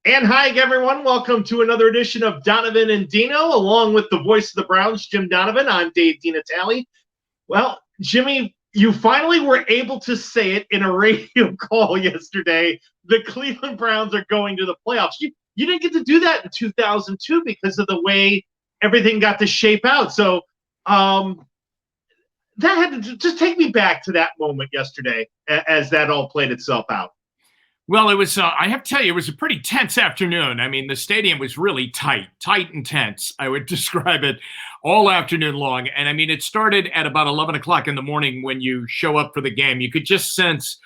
And hi, everyone. Welcome to another edition of Donovan and Dino, along with the voice of the Browns, Jim Donovan. I'm Dave DeNatale. Well, Jimmy, you finally were able to say it in a radio call yesterday. The Cleveland Browns are going to the playoffs. You didn't get to do that in 2002 because of the way everything got to shape out. So that had to just take me back to that moment yesterday as that all played itself out. Well, it was, I have to tell you, it was a pretty tense afternoon. I mean, the stadium was really tight and tense. I would describe it all afternoon long. And I mean, it started at about 11 o'clock in the morning when you show up for the game. You could just sense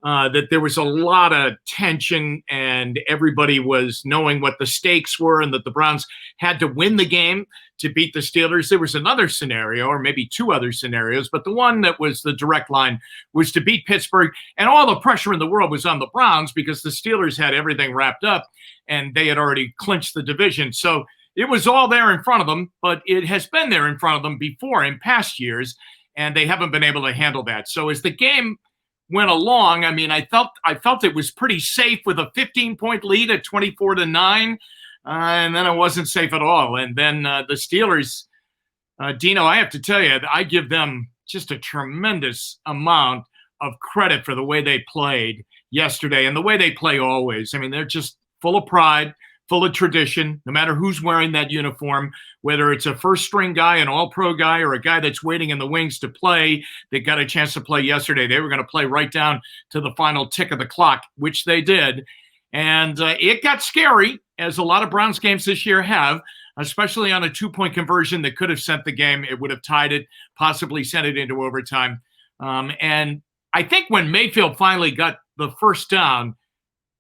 that there was a lot of tension and everybody was knowing what the stakes were and that the Browns had to win the game to beat the Steelers. There was another scenario, or maybe two other scenarios, but the one that was the direct line was to beat Pittsburgh. And all the pressure in the world was on the Browns because the Steelers had everything wrapped up and they had already clinched the division. So it was all there in front of them, but it has been there in front of them before in past years, and they haven't been able to handle that. So as the game went along, I mean, I felt it was pretty safe with a 15-point lead at 24-9, and then it wasn't safe at all. And then the Steelers, Dino, I have to tell you, I give them just a tremendous amount of credit for the way they played yesterday and the way they play always. I mean, they're just full of pride, full of tradition, no matter who's wearing that uniform, whether it's a first-string guy, an all-pro guy, or a guy that's waiting in the wings to play. They got a chance to play yesterday. They were going to play right down to the final tick of the clock, which they did. And it got scary, as a lot of Browns games this year have, especially on a two-point conversion that could have sent the game. It would have tied it, possibly sent it into overtime. And I think when Mayfield finally got the first down,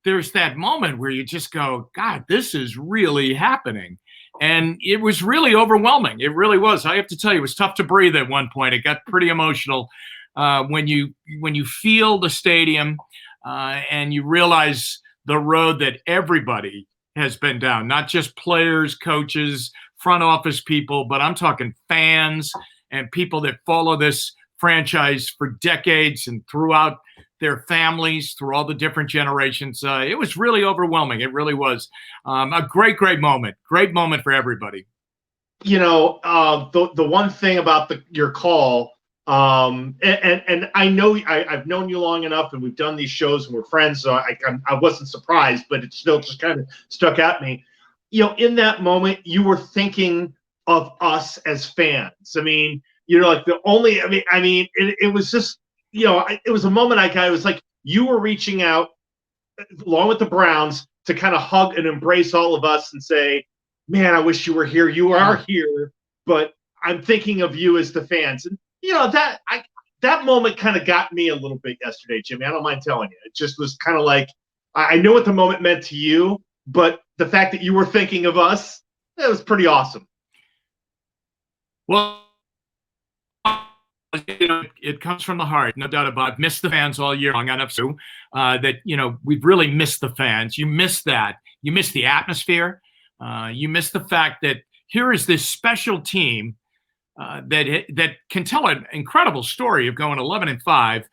there's that moment where you just go, God, this is really happening. And it was really overwhelming. It really was. I have to tell you, it was tough to breathe at one point. It got pretty emotional when you feel the stadium and you realize the road that everybody has been down, not just players, coaches, front office people, but I'm talking fans and people that follow this franchise for decades and throughout their families, through all the different generations. It was really overwhelming. It really was a great moment. Great moment for everybody. You know, the one thing about your call, and I know I've known you long enough, and we've done these shows, and we're friends, so I wasn't surprised, but it still just kind of stuck at me. You know, in that moment, you were thinking of us as fans. I mean, you know, like it was just, you know, it was a moment I was like, you were reaching out along with the Browns to kind of hug and embrace all of us and say, man, I wish you were here. You are here, but I'm thinking of you as the fans. And, you know, that moment kind of got me a little bit yesterday, Jimmy. I don't mind telling you. It just was kind of like, I know what the moment meant to you, but the fact that you were thinking of us, that was pretty awesome. Well, you know, it comes from the heart, no doubt about it. I've missed the fans all year long. Enough so that, you know, we've really missed the fans. You miss that. You miss the atmosphere. You miss the fact that here is this special team that can tell an incredible story of going 11-5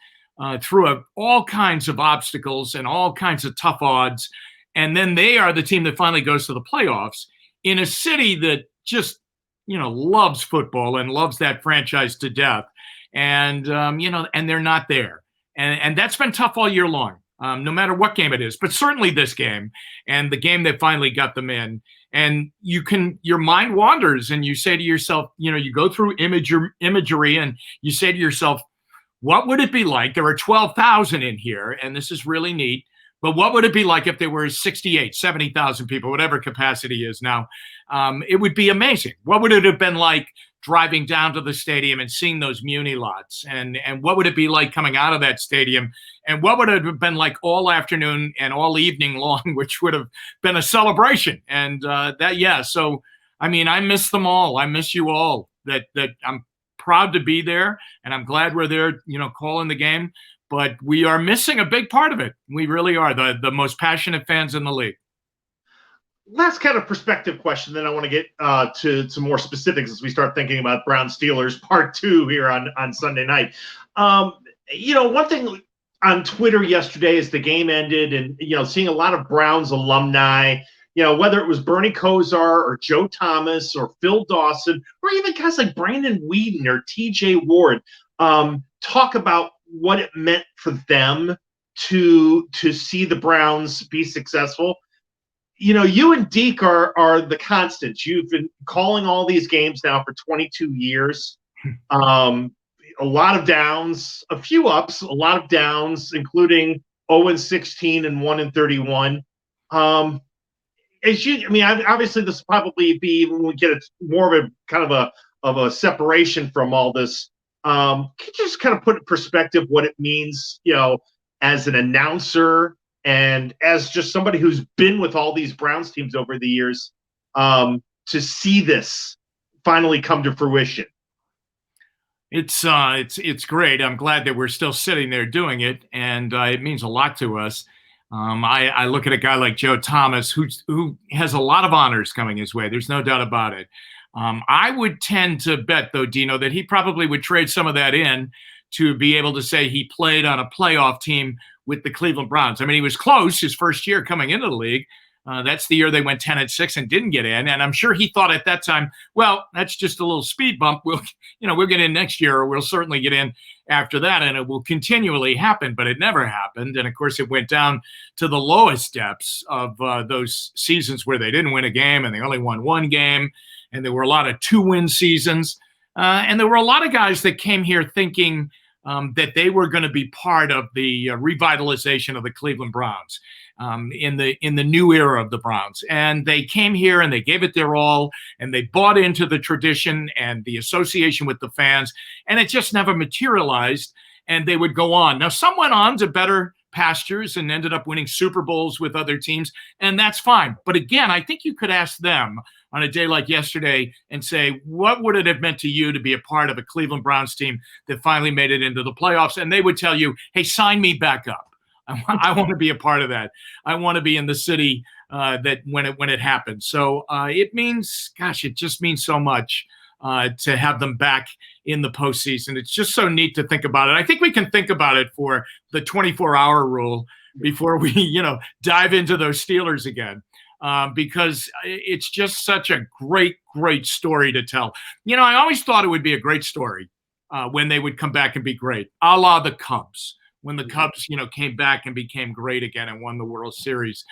through all kinds of obstacles and all kinds of tough odds. And then they are the team that finally goes to the playoffs in a city that just, you know, loves football and loves that franchise to death. And, you know, and they're not there. And that's been tough all year long, no matter what game it is, but certainly this game and the game that finally got them in. And your mind wanders and you say to yourself, you know, you go through imagery and you say to yourself, what would it be like? There are 12,000 in here, and this is really neat. But what would it be like if there were 68, 70,000 people, whatever capacity is now? It would be amazing. What would it have been like driving down to the stadium and seeing those Muni lots? And what would it be like coming out of that stadium? And what would it have been like all afternoon and all evening long, which would have been a celebration? And so, I mean, I miss them all. I miss you all. That I'm proud to be there, and I'm glad we're there, you know, calling the game. But we are missing a big part of it. We really are the most passionate fans in the league. Last kind of perspective question, then I want to get to some more specifics as we start thinking about Browns Steelers Part 2 here on Sunday night. You know, one thing on Twitter yesterday as the game ended, and seeing a lot of Browns alumni, whether it was Bernie Kosar or Joe Thomas or Phil Dawson, or even guys like Brandon Whedon or TJ Ward, talk about what it meant for them to see the Browns be successful. You and Deke are the constants. You've been calling all these games now for 22 years. A lot of downs, a few ups, a lot of downs, including 0-16 and 1-31. Obviously this will probably be when we get more of a kind of a separation from all this. Can you just kind of put in perspective what it means, as an announcer and as just somebody who's been with all these Browns teams over the years, to see this finally come to fruition? It's great. I'm glad that we're still sitting there doing it, and it means a lot to us. I look at a guy like Joe Thomas, who has a lot of honors coming his way. There's no doubt about it. I would tend to bet, though, Dino, that he probably would trade some of that in to be able to say he played on a playoff team with the Cleveland Browns. I mean, he was close his first year coming into the league. That's the year they went 10-6 and didn't get in. And I'm sure he thought at that time, well, that's just a little speed bump. We'll get in next year, or we'll certainly get in after that. And it will continually happen, but it never happened. And of course, it went down to the lowest depths of those seasons where they didn't win a game and they only won one game. And there were a lot of 2-win seasons. And there were a lot of guys that came here thinking that they were going to be part of the revitalization of the Cleveland Browns. In the new era of the Browns. And they came here and they gave it their all, and they bought into the tradition and the association with the fans, and it just never materialized, and they would go on. Now, some went on to better pastures and ended up winning Super Bowls with other teams, and that's fine. But again, I think you could ask them on a day like yesterday and say, what would it have meant to you to be a part of a Cleveland Browns team that finally made it into the playoffs? And they would tell you, hey, sign me back up. I want to be a part of that. I want to be in the city that when it happens. So it means, gosh, it just means so much to have them back in the postseason. It's just so neat to think about it. I think we can think about it for the 24-hour rule before we, dive into those Steelers again, because it's just such a great, great story to tell. I always thought it would be a great story when they would come back and be great, a la the Cubs. When the Cubs, came back and became great again and won the World Series,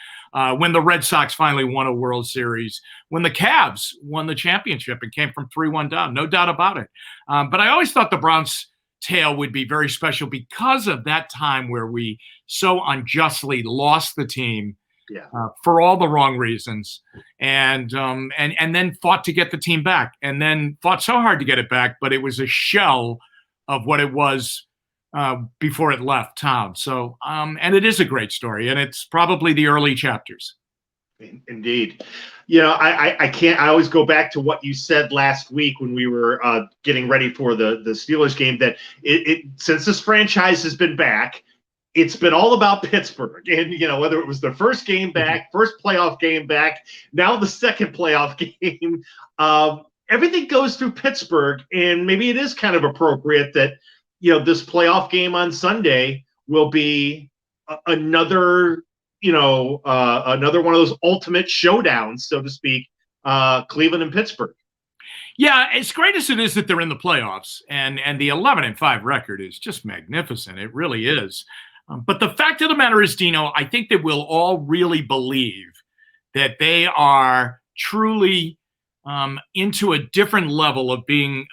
when the Red Sox finally won a World Series, when the Cavs won the championship and came from 3-1 down, no doubt about it. But I always thought the Browns' tale would be very special because of that time where we so unjustly lost the team for all the wrong reasons, and then fought to get the team back, and then fought so hard to get it back, but it was a shell of what it was before it left town. So, and it is a great story, and it's probably the early chapters. Indeed. I always go back to what you said last week when we were getting ready for the Steelers game, that it since this franchise has been back, it's been all about Pittsburgh. And, whether it was the first game back, first playoff game back, now the second playoff game, everything goes through Pittsburgh. And maybe it is kind of appropriate that, this playoff game on Sunday will be another one of those ultimate showdowns, so to speak, Cleveland and Pittsburgh. Yeah, as great as it is that they're in the playoffs, and the 11-5 record is just magnificent. It really is. But the fact of the matter is, Dino, I think that we'll all really believe that they are truly into a different level of being,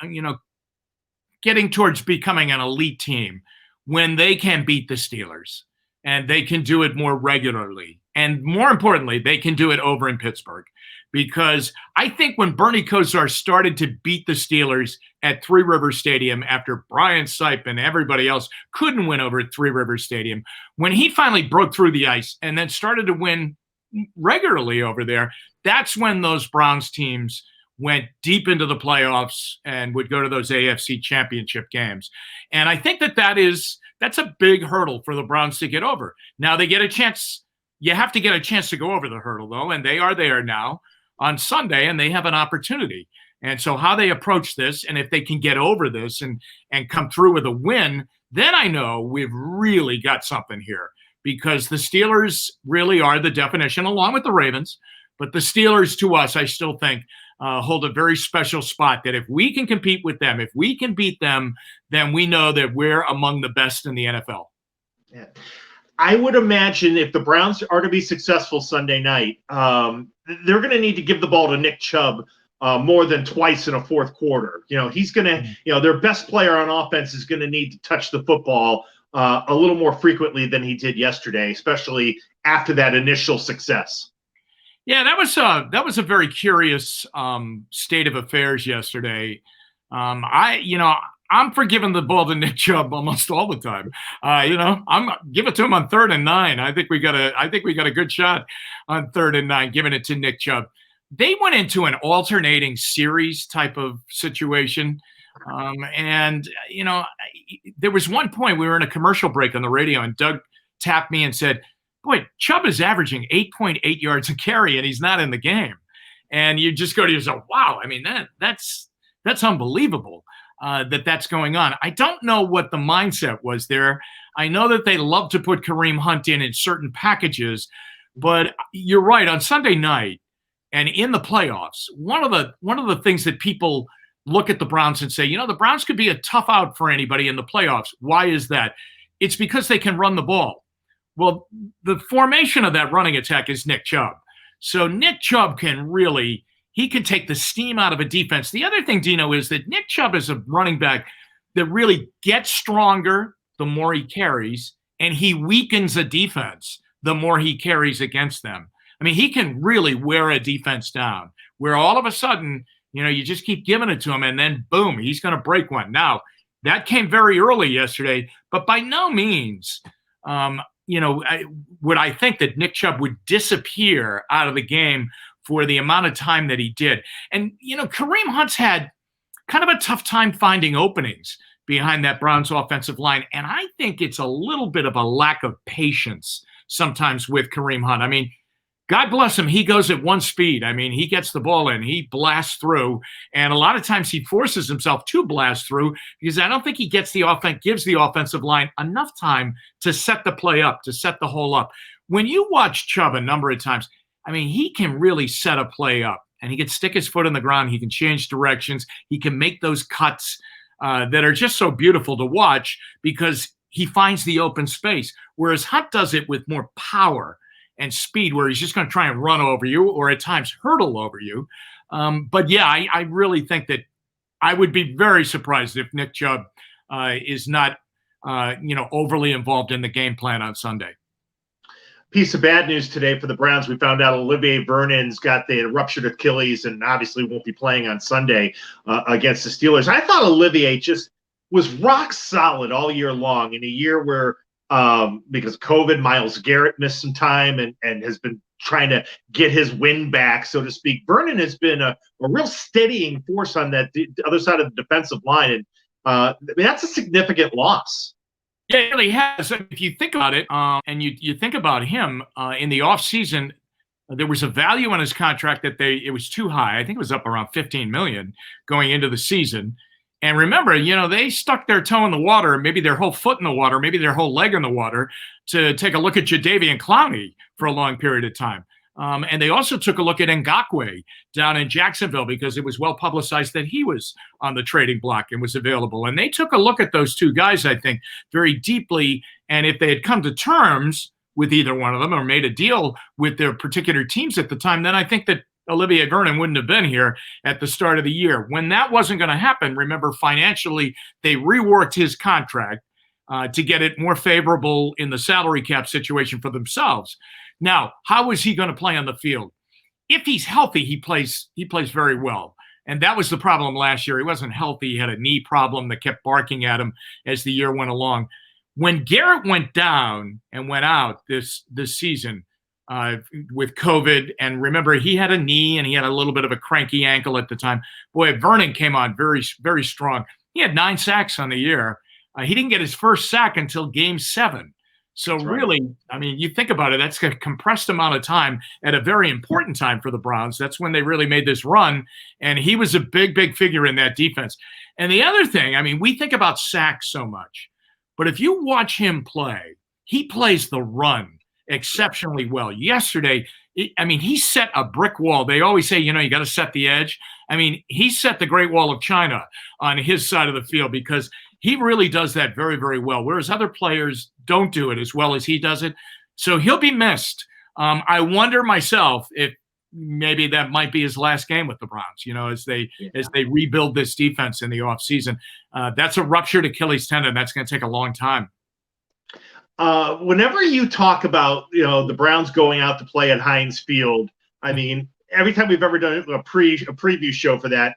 getting towards becoming an elite team when they can beat the Steelers, and they can do it more regularly. And more importantly, they can do it over in Pittsburgh, because I think when Bernie Kosar started to beat the Steelers at Three Rivers Stadium after Brian Sipe and everybody else couldn't win over at Three Rivers Stadium, when he finally broke through the ice and then started to win regularly over there, that's when those Browns teams went deep into the playoffs and would go to those AFC championship games. And I think that's a big hurdle for the Browns to get over. Now they get a chance. You have to get a chance to go over the hurdle, though, and they are there now on Sunday, and they have an opportunity. And so how they approach this, and if they can get over this and come through with a win, then I know we've really got something here, because the Steelers really are the definition, along with the Ravens. But the Steelers, to us, I still think, hold a very special spot, that if we can compete with them, if we can beat them, then we know that we're among the best in the NFL. Yeah. I would imagine if the Browns are to be successful Sunday night, they're going to need to give the ball to Nick Chubb more than twice in a fourth quarter. He's going to, their best player on offense is going to need to touch the football a little more frequently than he did yesterday, especially after that initial success. Yeah, that was a very curious state of affairs yesterday. I'm forgiving the ball to Nick Chubb almost all the time. I'm give it to him on 3rd and 9. I think we got a good shot on 3rd and 9, giving it to Nick Chubb. They went into an alternating series type of situation. There was one point we were in a commercial break on the radio, and Doug tapped me and said, "Boy, Chubb is averaging 8.8 yards a carry, and he's not in the game." And you just go to yourself, wow, I mean, that's unbelievable. That's going on. I don't know what the mindset was there. I know that they love to put Kareem Hunt in certain packages, but you're right. On Sunday night and in the playoffs, one of the things that people look at the Browns and say, the Browns could be a tough out for anybody in the playoffs. Why is that? It's because they can run the ball. Well, the formation of that running attack is Nick Chubb. So Nick Chubb can really – he can take the steam out of a defense. The other thing, Dino, is that Nick Chubb is a running back that really gets stronger the more he carries, and he weakens a defense the more he carries against them. I mean, he can really wear a defense down, where all of a sudden, you just keep giving it to him, and then, boom, he's going to break one. Now, that came very early yesterday, but by no means would I think that Nick Chubb would disappear out of the game for the amount of time that he did. And, Kareem Hunt's had kind of a tough time finding openings behind that Browns offensive line. And I think it's a little bit of a lack of patience sometimes with Kareem Hunt. I mean, God bless him. He goes at one speed. I mean, he gets the ball in, he blasts through. And a lot of times he forces himself to blast through, because I don't think he gives the offensive line enough time to set the play up, to set the hole up. When you watch Chubb a number of times, I mean, he can really set a play up, and he can stick his foot in the ground. He can change directions. He can make those cuts that are just so beautiful to watch, because he finds the open space, whereas Hunt does it with more power and speed, where he's just going to try and run over you, or at times hurdle over you. But yeah, I really think that I would be very surprised if Nick Chubb is not, overly involved in the game plan on Sunday. Piece of bad news today for the Browns. We found out Olivier Vernon's got the ruptured Achilles and obviously won't be playing on Sunday against the Steelers. I thought Olivier just was rock solid all year long, in a year where because of COVID, Myles Garrett missed some time and has been trying to get his wind back, so to speak. Vernon has been a real steadying force on that other side of the defensive line, and that's a significant loss. Yeah, it really has. If you think about it, and you think about him in the offseason, there was a value on his contract that it was too high. I think it was up around $15 million going into the season. And remember, they stuck their toe in the water, maybe their whole foot in the water, maybe their whole leg in the water, to take a look at Jadeveon Clowney for a long period of time. And they also took a look at Ngakoue down in Jacksonville, because it was well publicized that he was on the trading block and was available. And they took a look at those two guys, I think, very deeply. And if they had come to terms with either one of them, or made a deal with their particular teams at the time, then I think that Olivier Vernon wouldn't have been here at the start of the year. When that wasn't going to happen, remember, financially, they reworked his contract to get it more favorable in the salary cap situation for themselves. Now, how is he going to play on the field? If he's healthy, he plays very well. And that was the problem last year. He wasn't healthy. He had a knee problem that kept barking at him as the year went along. When Garrett went down and went out this season with COVID, and remember, he had a knee and he had a little bit of a cranky ankle at the time. Boy, Vernon came on very, very strong. He had 9 sacks on the year. He didn't get his first sack until Game 7. So that's really, right. I mean, you think about it, that's a compressed amount of time at a very important time for the Browns. That's when they really made this run, and he was a big, big figure in that defense. And the other thing, I mean, we think about sacks so much, But if you watch him play, he plays the run exceptionally well. Yesterday, he set a brick wall. They always say, you got to set the edge. He set the Great Wall of China on his side of the field because he really does that very, very well, whereas other players don't do it as well as he does it. So he'll be missed. I wonder myself if maybe that might be his last game with the Browns, as they rebuild this defense in the offseason. That's a ruptured Achilles tendon. That's going to take a long time. Whenever you talk about, the Browns going out to play at Heinz Field, every time we've ever done a preview show for that,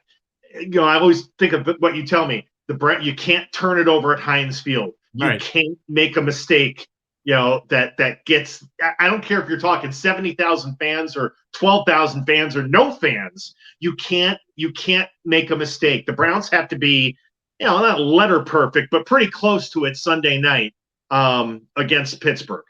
I always think of what you tell me. You can't turn it over at Heinz Field. You can't make a mistake, that gets – I don't care if you're talking 70,000 fans or 12,000 fans or no fans. You can't make a mistake. The Browns have to be, not letter perfect, but pretty close to it Sunday night against Pittsburgh.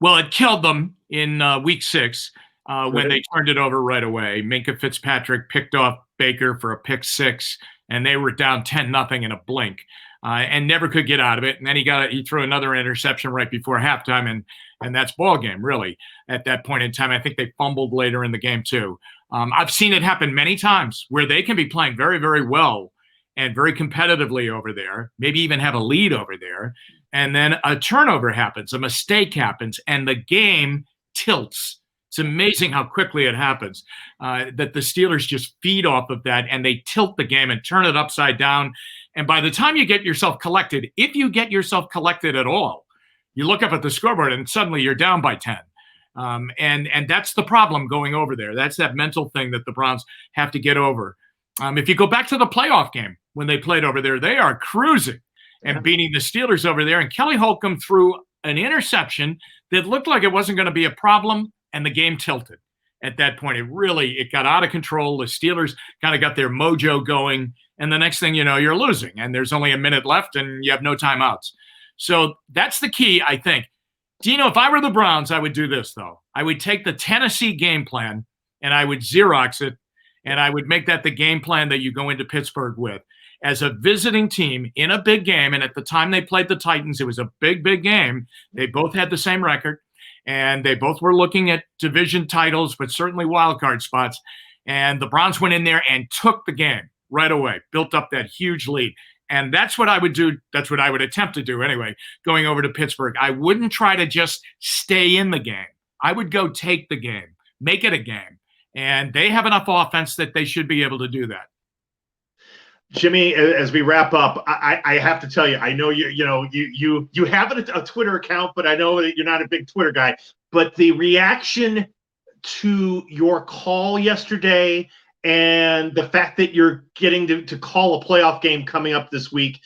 Well, it killed them in week 6 when they turned it over right away. Minkah Fitzpatrick picked off Baker for a pick 6, and they were down 10-0 in a blink. And never could get out of it. And then he threw another interception right before halftime, and that's ball game, really, at that point in time. I think they fumbled later in the game, too. I've seen it happen many times where they can be playing very, very well and very competitively over there, maybe even have a lead over there, and then a turnover happens, a mistake happens, and the game tilts. It's amazing how quickly it happens, that the Steelers just feed off of that, and they tilt the game and turn it upside down. And by the time you get yourself collected, if you get yourself collected at all, you look up at the scoreboard and suddenly you're down by 10. And that's the problem going over there. That's that mental thing that the Browns have to get over. If you go back to the playoff game when they played over there, they are cruising and beating the Steelers over there. And Kelly Holcomb threw an interception that looked like it wasn't going to be a problem, and the game tilted. At that point, it got out of control. The Steelers kind of got their mojo going. And the next thing you know, you're losing, and there's only a minute left, and you have no timeouts. So that's the key, I think. Dino, if I were the Browns, I would do this, though. I would take the Tennessee game plan, and I would Xerox it, and I would make that the game plan that you go into Pittsburgh with. As a visiting team in a big game, and at the time they played the Titans, it was a big, big game. They both had the same record, and they both were looking at division titles, but certainly wild card spots. And the Browns went in there and took the game right away, built up that huge lead. And that's what I would do. That's what I would attempt to do anyway, going over to Pittsburgh. I wouldn't try to just stay in the game. I would go take the game, make it a game. And they have enough offense that they should be able to do that. Jimmy, as we wrap up, I have to tell you, I know you have a Twitter account, but I know that you're not a big Twitter guy. But the reaction to your call yesterday and the fact that you're getting to call a playoff game coming up this week,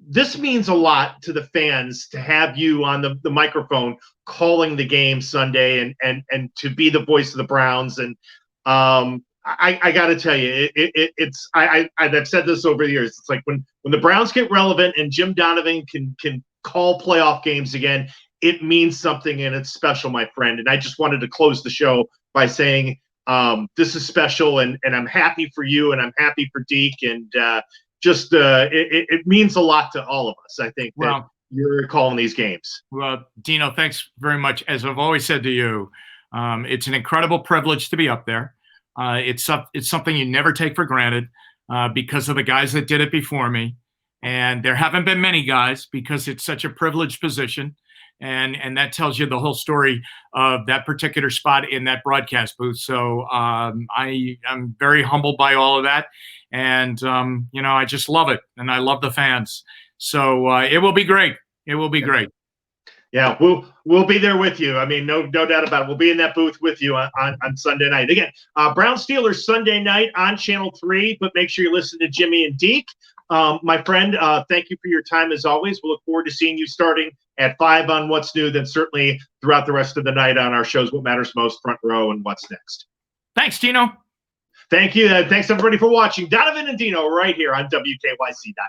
this means a lot to the fans to have you on the microphone calling the game Sunday and to be the voice of the Browns. And I got to tell you, I've said this over the years. It's like when the Browns get relevant and Jim Donovan can call playoff games again, it means something and it's special, my friend. And I just wanted to close the show by saying, this is special, and I'm happy for you, and I'm happy for Deke, and it means a lot to all of us. I think that you're calling these games. Well, Dino, thanks very much. As I've always said to you, it's an incredible privilege to be up there. It's something you never take for granted because of the guys that did it before me, and there haven't been many guys because it's such a privileged position. And that tells you the whole story of that particular spot in that broadcast booth. So I'm very humbled by all of that. And, I just love it. And I love the fans. So it will be great. It will be great. Yeah, we'll be there with you. I mean, no doubt about it. We'll be in that booth with you on Sunday night. Again, Browns Steelers Sunday night on Channel 3, but make sure you listen to Jimmy and Deke. My friend, thank you for your time as always. We'll look forward to seeing you starting at 5 on What's New, then certainly throughout the rest of the night on our shows, What Matters Most, Front Row, and What's Next. Thanks, Dino. Thank you. Thanks, everybody, for watching Donovan and Dino right here on WKYC.com.